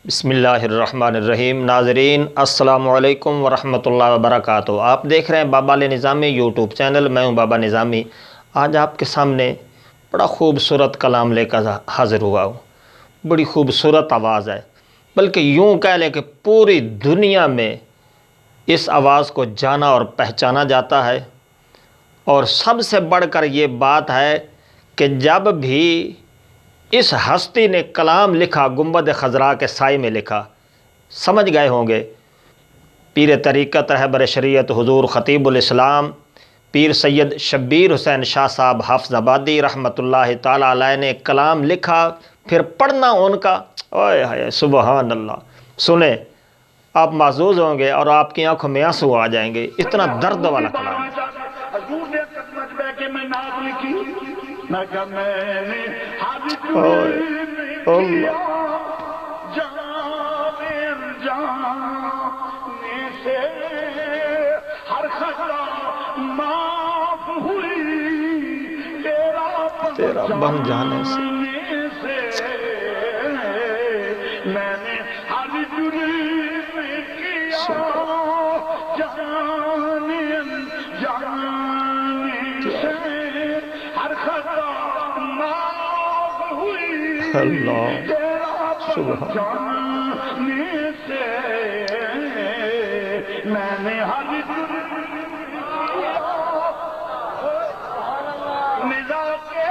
بسم اللہ الرحمن الرحیم۔ ناظرین السلام علیکم ورحمۃ اللہ وبرکاتہ۔ آپ دیکھ رہے ہیں بابا علی نظامی یوٹیوب چینل، میں ہوں بابا نظامی۔ آج آپ کے سامنے بڑا خوبصورت کلام لے کر حاضر ہوا ہوں۔ بڑی خوبصورت آواز ہے، بلکہ یوں کہہ لیں کہ پوری دنیا میں اس آواز کو جانا اور پہچانا جاتا ہے۔ اور سب سے بڑھ کر یہ بات ہے کہ جب بھی اس ہستی نے کلام لکھا، گنبد خضراء کے سائے میں لکھا، سمجھ گئے ہوں گے پیر طریقت رہبر شریعت حضور خطیب الاسلام پیر سید شبیر حسین شاہ صاحب حافظ آبادی رحمۃ اللہ تعالی علیہ نے کلام لکھا، پھر پڑھنا ان کا اوئے ہائے سبحان اللہ۔ سنیں، آپ محظوظ ہوں گے اور آپ کی آنکھوں میں آنسو آ جائیں گے، اتنا درد والا کلام ہے۔ تیرا بن جانے سے میں نے ہر جرم کیا، جانے سے ہر خطا معاف ہوئی، اللہ تیرا سبحان جانے سے میں نے ہر جرم نزا کے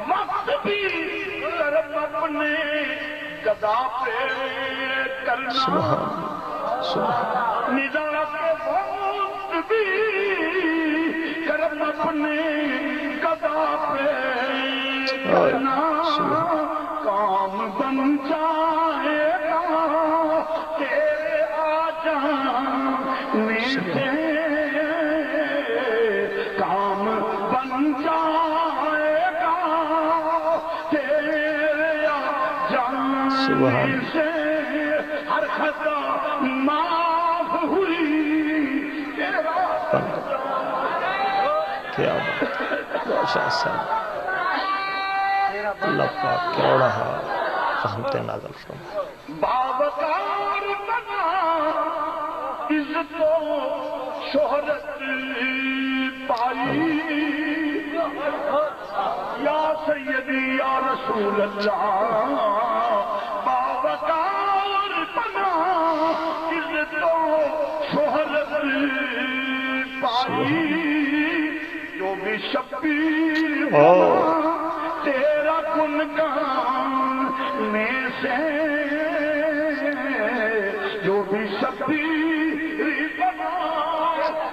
وقت بھی طرف اپنے گدا پہ کرنا، نزا کے وقت بھی طرف اپنے گدا پہ کرنا، کام بن جائے گا تیرے آ جانے سے، کام بن جائے گا تیرے آ جانے سے، ہر خطا معاف ہوئی، کیا بات ہے۔ اللہ پاک کروڑا ہے رحمت نازل فرمائے۔ باوقار بنا عزت و شہرت پائی، یا سیدی یا رسول اللہ، باوقار بنا عزت و شہرت پائی، جو بھی شبیر بنا تیرا گنگان میں سے، جو بھی شبیر بنا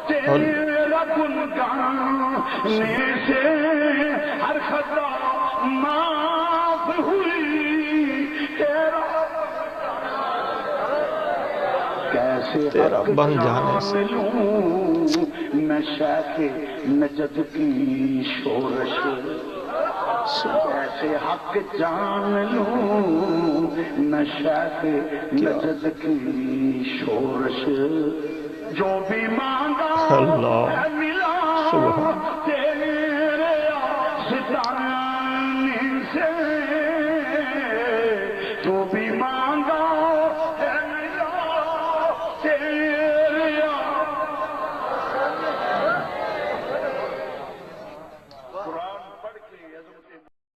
تیرا گنگان میں سے، ہر خطا معاف ہوئی، تیرا بن جانے سے ملوں میں شیخ نجد کی شورش، کیسے حق جان لوں میں شیخ نجد کی شورش، جو بھی مانگا ہے ملا تیرے ستانے سے، جو بھی مانگا